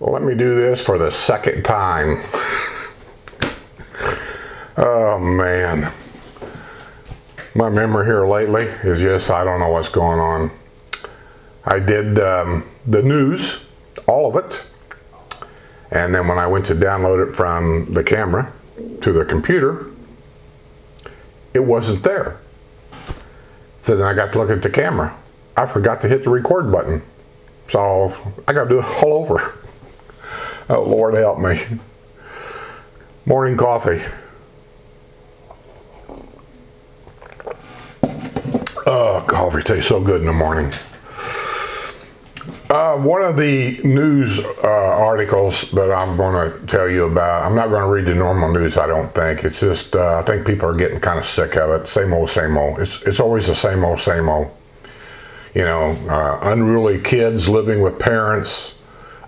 Let me do this for the second time. Oh man. My memory here lately is just, I don't know what's going on. I did the news, all of it. And then when I went to download it from the camera to the computer, it wasn't there. So then I got to look at the camera. I forgot to hit the record button. So I got to do it all over. Oh, Lord help me. Morning coffee. Oh, coffee tastes so good in the morning. One of the news articles that I'm going to tell you about, I'm not going to read the normal news, I don't think. It's just, I think people are getting kind of sick of it. Same old, same old. It's always the same old, same old. You know, unruly kids living with parents,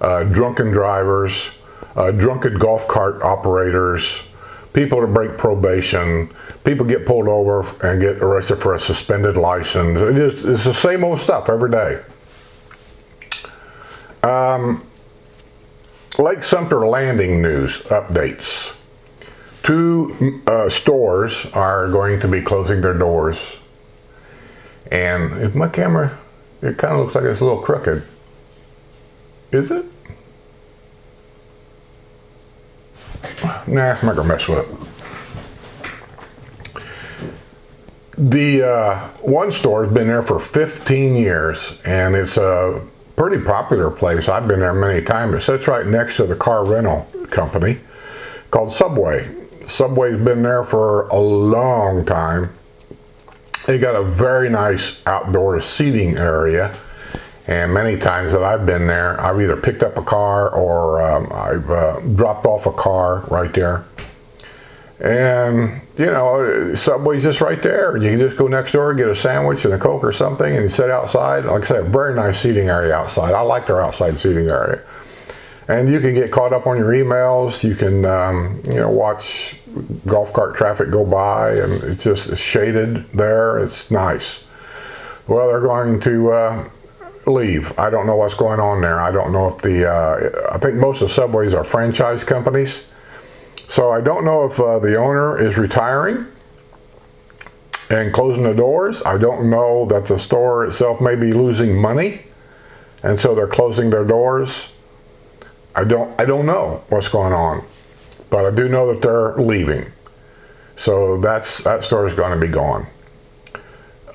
drunken drivers, drunken golf cart operators, people that break probation, people get pulled over and get arrested for a suspended license. It's the same old stuff every day. Lake Sumter Landing news updates. 2 stores are going to be closing their doors. And if my camera, it kind of looks like it's a little crooked. Is it? Nah, I'm not gonna mess with it. The one store has been there for 15 years, and it's a pretty popular place. I've been there many times. It sits right next to the car rental company called Subway. Subway's been there for a long time. They got a very nice outdoor seating area, and many times that I've been there, I've either picked up a car or I've dropped off a car right there. And you know, Subway's just right there. You can just go next door, get a sandwich and a Coke or something, and sit outside. Like I said, a very nice seating area outside. I like their outside seating area. And you can get caught up on your emails. You can, you know, watch golf cart traffic go by, and it's shaded there. It's nice. Well, they're going to leave. I don't know what's going on there. I don't know if I think most of Subways are franchise companies. So I don't know if the owner is retiring and closing the doors. I don't know that the store itself may be losing money, and so they're closing their doors. I don't know what's going on, but I do know that they're leaving. So that store is going to be gone.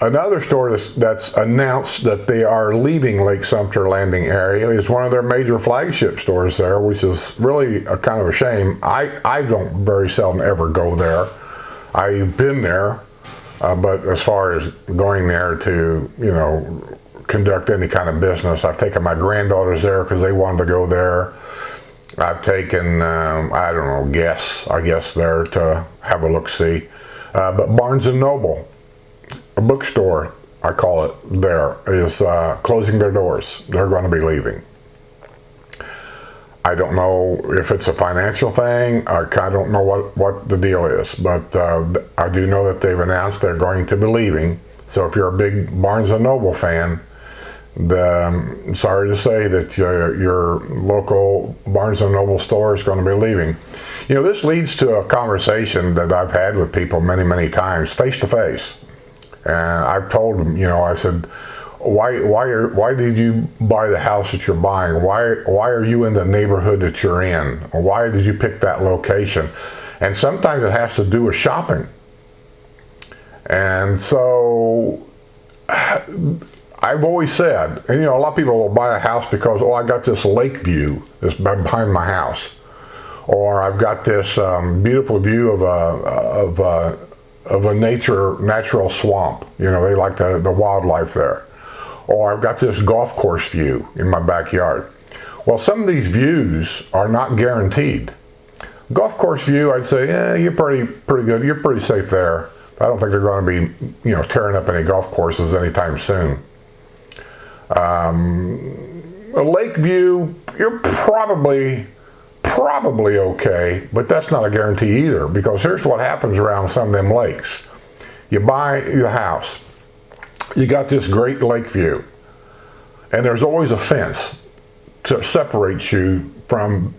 Another store that's announced that they are leaving Lake Sumter Landing area is one of their major flagship stores there, which is really a kind of a shame. I don't very seldom ever go there. I've been there, but as far as going there to, you know, conduct any kind of business, I've taken my granddaughters there because they wanted to go there. I've taken, I don't know, I guess there to have a look-see. But Barnes & Noble, a bookstore, I call it, there, is closing their doors. They're going to be leaving. I don't know if it's a financial thing. I don't know what the deal is, but I do know that they've announced they're going to be leaving. So if you're a big Barnes & Noble fan, sorry to say that your local Barnes & Noble store is going to be leaving. You know, this leads to a conversation that I've had with people many, many times, face to face. And I've told them, you know, I said, why did you buy the house that you're buying? Why are you in the neighborhood that you're in? Or why did you pick that location? And sometimes it has to do with shopping. And so I've always said, and you know, a lot of people will buy a house because, oh, I got this lake view that's behind my house, or I've got this beautiful view of a natural swamp. You know, they like the wildlife there. Or I've got this golf course view in my backyard. Well, some of these views are not guaranteed. Golf course view, I'd say, you're pretty good. You're pretty safe there. I don't think they're going to be, you know, tearing up any golf courses anytime soon. A lake view, you're probably okay, but that's not a guarantee either, because here's what happens around some of them lakes. You buy your house, you got this great lake view, and there's always a fence to separate you from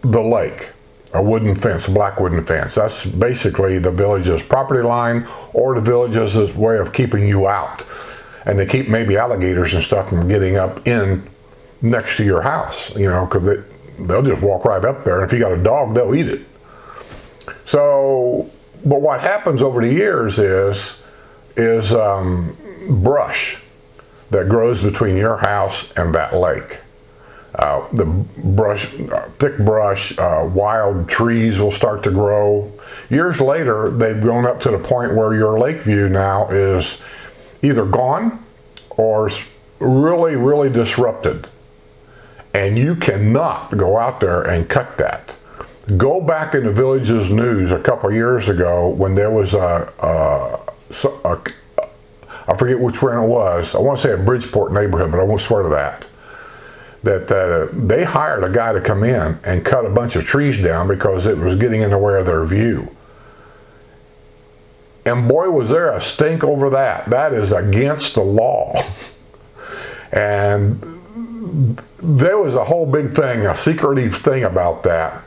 the lake. A wooden fence, a black wooden fence. That's basically the village's property line, or the village's way of keeping you out. And they keep maybe alligators and stuff from getting up in next to your house, you know, because they'll just walk right up there. And if you got a dog, they'll eat it. So, but what happens over the years is brush that grows between your house and that lake. The brush, thick brush, wild trees will start to grow. Years later, they've grown up to the point where your lake view now is either gone or really, really disrupted. And you cannot go out there and cut that. Go back in the village's news a couple of years ago when there was I forget which one it was. I want to say a Bridgeport neighborhood, but I won't swear to that. That they hired a guy to come in and cut a bunch of trees down because it was getting in the way of their view. And boy, was there a stink over that. That is against the law. And there was a whole big thing, a secretive thing about that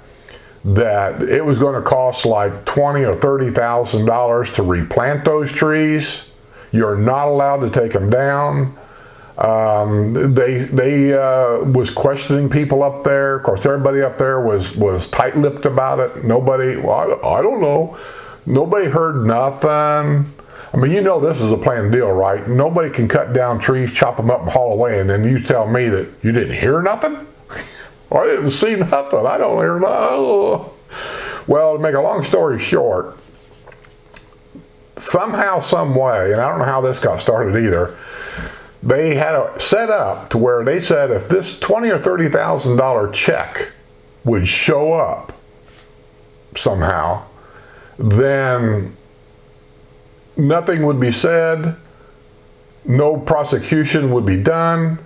it was going to cost like $20,000 or $30,000 to replant those trees. You're not allowed to take them down. They was questioning people up there. Of course, everybody up there was tight-lipped about it. Nobody, well, I don't know. Nobody heard nothing. I mean, you know this is a planned deal, right? Nobody can cut down trees, chop them up, and haul away, and then you tell me that you didn't hear nothing? I didn't see nothing. I don't hear nothing. Well, to make a long story short, somehow, some way, and I don't know how this got started either, they had it set up to where they said if this $20,000 or $30,000 check would show up somehow, then nothing would be said, no prosecution would be done,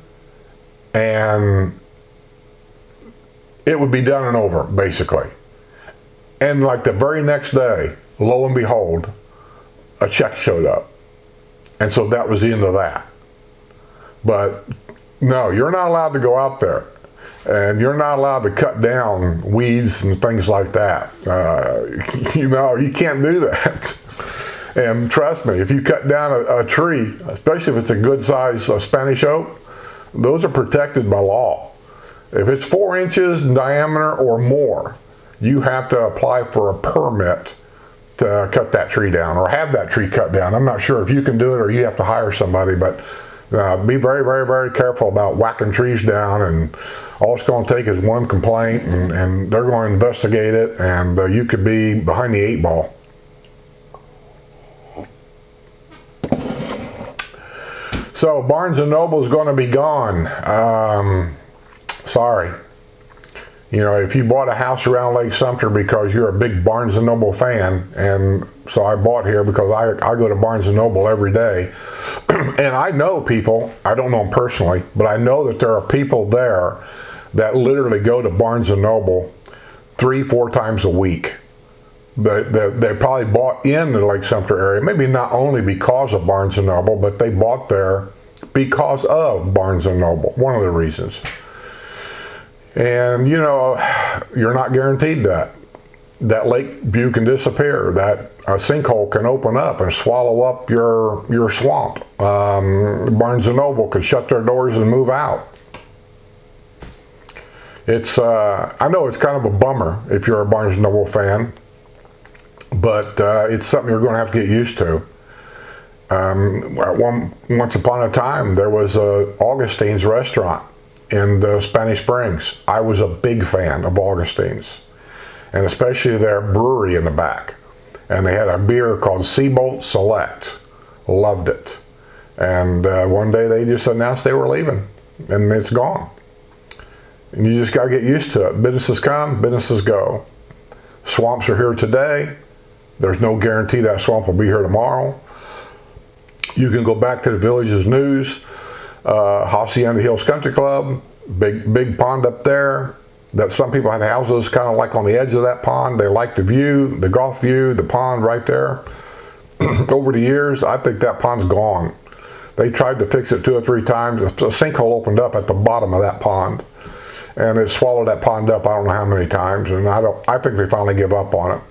and it would be done and over, basically. And like the very next day, lo and behold, a check showed up. And so that was the end of that. But no, you're not allowed to go out there. And you're not allowed to cut down weeds and things like that. You know, you can't do that. And trust me, if you cut down a tree, especially if it's a good size Spanish oak, those are protected by law. If it's 4 inches in diameter or more, you have to apply for a permit to cut that tree down or have that tree cut down. I'm not sure if you can do it or you have to hire somebody, but be very, very, very careful about whacking trees down. And all it's going to take is one complaint, and they're going to investigate it, and you could be behind the 8 ball. So Barnes & Noble is going to be gone. Sorry. You know, if you bought a house around Lake Sumter because you're a big Barnes & Noble fan, and so I bought here because I go to Barnes & Noble every day, and I know people, I don't know them personally, but I know that there are people there that literally go to Barnes & Noble 3-4 times a week. They probably bought in the Lake Sumter area, maybe not only because of Barnes & Noble, but they bought there because of Barnes & Noble, one of the reasons. And, you know, you're not guaranteed that. That lake view can disappear. That a sinkhole can open up and swallow up your swamp. Barnes & Noble could shut their doors and move out. It's I know it's kind of a bummer if you're a Barnes & Noble fan, but it's something you're going to have to get used to. Once upon a time, there was Augustine's restaurant in Spanish Springs. I was a big fan of Augustine's, and especially their brewery in the back. And they had a beer called Seabolt Select. Loved it. And one day they just announced they were leaving, and it's gone. And you just got to get used to it. Businesses come, businesses go. Swamps are here today. There's no guarantee that swamp will be here tomorrow. You can go back to the village's news. Hacienda Hills Country Club, big pond up there that some people had houses kind of like on the edge of that pond. They like the view, the golf view, the pond right there. Over the years, I think that pond's gone. They tried to fix it 2 or 3 times. A sinkhole opened up at the bottom of that pond. and it swallowed that pond up I don't know how many times, and I think they finally give up on it.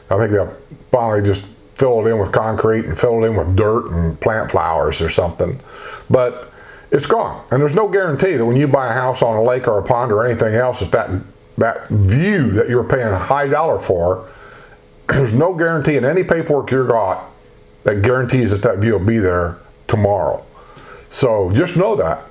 I think they'll finally just fill it in with concrete and fill it in with dirt and plant flowers or something. But it's gone, and there's no guarantee that when you buy a house on a lake or a pond or anything else, that view that you're paying a high dollar for, there's no guarantee in any paperwork you got that guarantees that view will be there tomorrow. So just know that.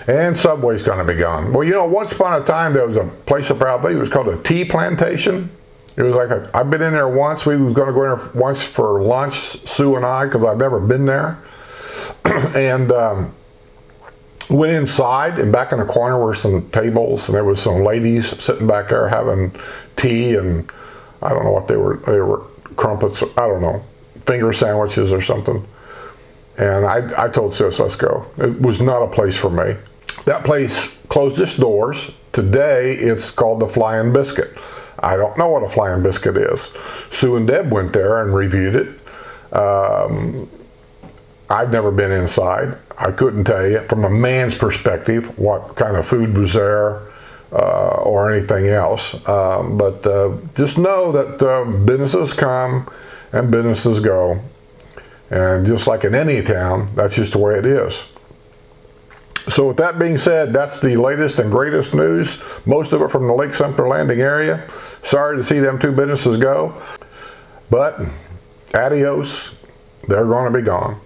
And Subway's going to be gone. Well, you know, once upon a time there was a place up there, I believe it was called a tea plantation. It was like I've been in there once. We was going to go in there once for lunch, Sue and I, because I've never been there. And went inside, and back in the corner were some tables, and there was some ladies sitting back there having tea, and I don't know what they were crumpets, I don't know, finger sandwiches or something. And I told Sis, let's go. It was not a place for me. That place closed its doors. Today it's called the Flying Biscuit. I don't know what a Flying Biscuit is. Sue and Deb went there and reviewed it. I've never been inside. I couldn't tell you from a man's perspective what kind of food was there or anything else. But just know that businesses come and businesses go. And just like in any town, that's just the way it is. So with that being said, that's the latest and greatest news. Most of it from the Lake Sumter Landing area. Sorry to see them two businesses go. But adios, they're going to be gone.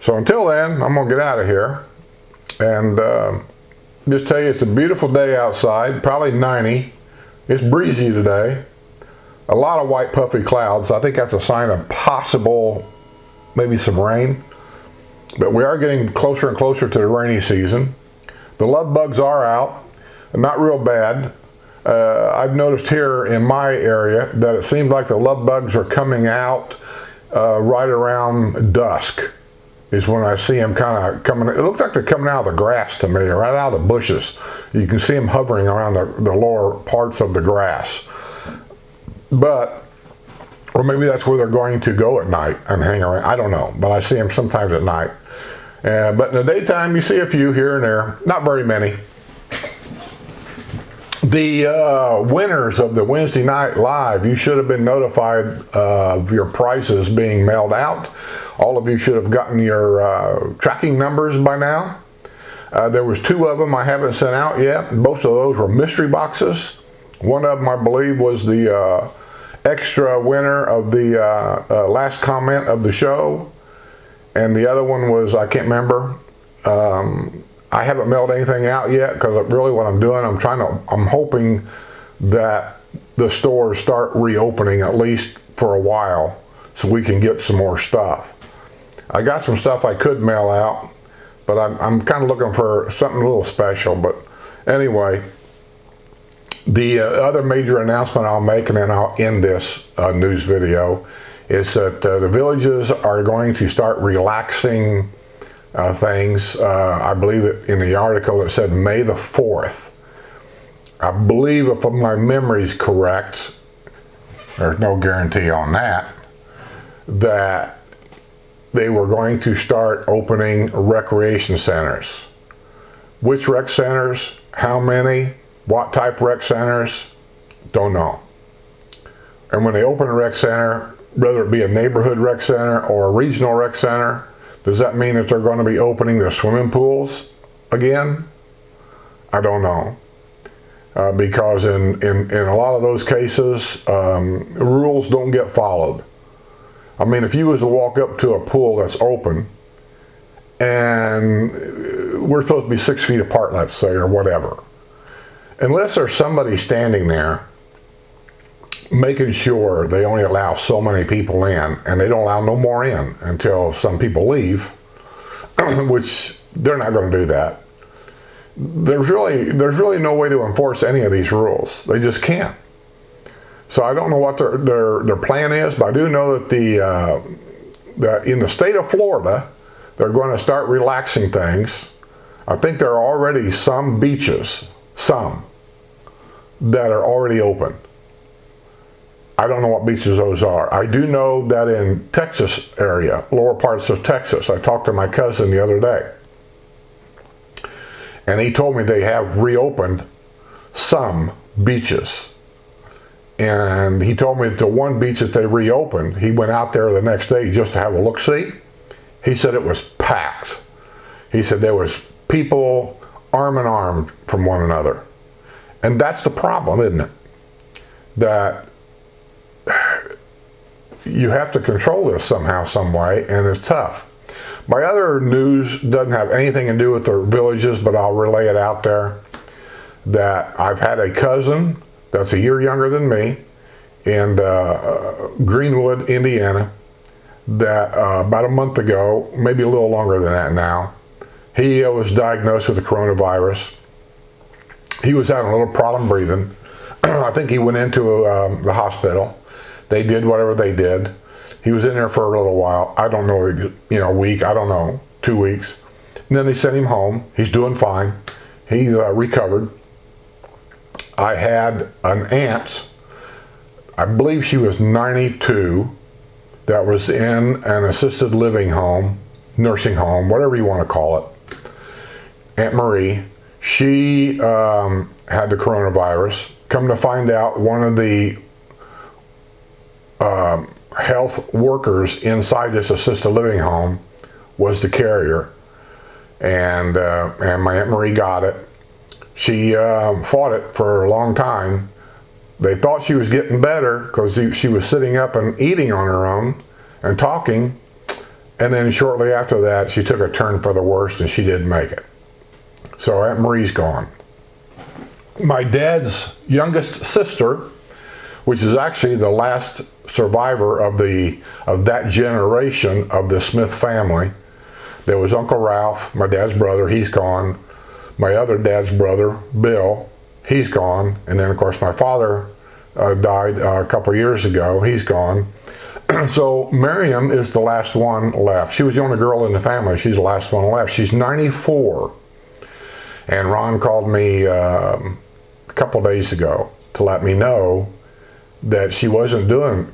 So until then, I'm going to get out of here. And just tell you it's a beautiful day outside, probably 90. It's breezy today. A lot of white puffy clouds. I think that's a sign of possible maybe some rain, but we are getting closer and closer to the rainy season. The love bugs are out, not real bad. I've noticed here in my area that it seems like the love bugs are coming out right around dusk is when I see them kind of coming. It looks like they're coming out of the grass to me, right out of the bushes. You can see them hovering around the lower parts of the grass. But or maybe that's where they're going to go at night and hang around. I don't know, but I see them sometimes at night. But in the daytime, you see a few here and there. Not very many. The winners of the Wednesday Night Live, you should have been notified of your prizes being mailed out. All of you should have gotten your tracking numbers by now. There was 2 of them I haven't sent out yet. Both of those were mystery boxes. One of them, I believe, was the extra winner of the last comment of the show, and the other one was, I can't remember. I haven't mailed anything out yet because really what I'm doing, I'm hoping that the stores start reopening at least for a while so we can get some more stuff. I got some stuff I could mail out, but I'm kind of looking for something a little special. But anyway, the other major announcement I'll make, and then I'll end this news video, is that the villages are going to start relaxing things. I believe in the article it said May the 4th. I believe if my memory is correct, there's no guarantee on that, that they were going to start opening recreation centers. Which rec centers, how many, what type rec centers, don't know. And when they open a rec center, whether it be a neighborhood rec center or a regional rec center, does that mean that they're going to be opening their swimming pools again? I don't know. Because in a lot of those cases, rules don't get followed. I mean, if you was to walk up to a pool that's open, and we're supposed to be 6 feet apart, let's say, or whatever, unless there's somebody standing there making sure they only allow so many people in, and they don't allow no more in until some people leave, which they're not going to do that. There's really no way to enforce any of these rules. They just can't. So I don't know what their plan is, but I do know that in the state of Florida, they're going to start relaxing things. I think there are already some beaches, that are already open. I don't know what beaches those are. I do know that in Texas area, lower parts of Texas, I talked to my cousin the other day. And he told me they have reopened some beaches. And he told me that the one beach that they reopened, he went out there the next day just to have a look-see. He said it was packed. He said there was people arm in arm from one another. And that's the problem, isn't it? That you have to control this somehow, some way, and it's tough. My other news doesn't have anything to do with the villages, but I'll relay it out there. That I've had a cousin that's a year younger than me in Greenwood, Indiana, that about a month ago, maybe a little longer than that now, he was diagnosed with the coronavirus. He was having a little problem breathing. I think he went into the hospital. They did whatever they did. He was in there for a little while. I don't know, a week, I don't know, 2 weeks. And then they sent him home. He's doing fine. He recovered. I had an aunt, I believe she was 92, that was in an assisted living home, nursing home, whatever you want to call it. Aunt Marie, she had the coronavirus. Come to find out, one of the health workers inside this assisted living home was the carrier. And my Aunt Marie got it. She fought it for a long time. They thought she was getting better because she was sitting up and eating on her own and talking. And then shortly after that, she took a turn for the worst and she didn't make it. So Aunt Marie's gone. My dad's youngest sister, which is actually the last survivor of that generation of the Smith family. There was Uncle Ralph, my dad's brother, he's gone. My other dad's brother, Bill, he's gone. And then, of course, my father died a couple years ago. He's gone. So Miriam is the last one left. She was the only girl in the family. She's the last one left. She's 94. And Ron called me a couple days ago to let me know that she wasn't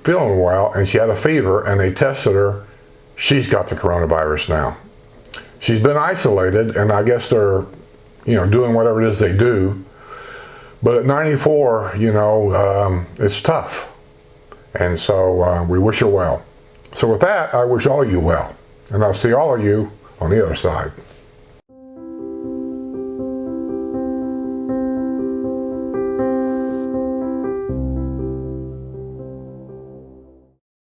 feeling well, and she had a fever, and they tested her. She's got the coronavirus now. She's been isolated, and I guess they're doing whatever it is they do. But at 94, it's tough. And so we wish her well. So with that, I wish all of you well. And I'll see all of you on the other side.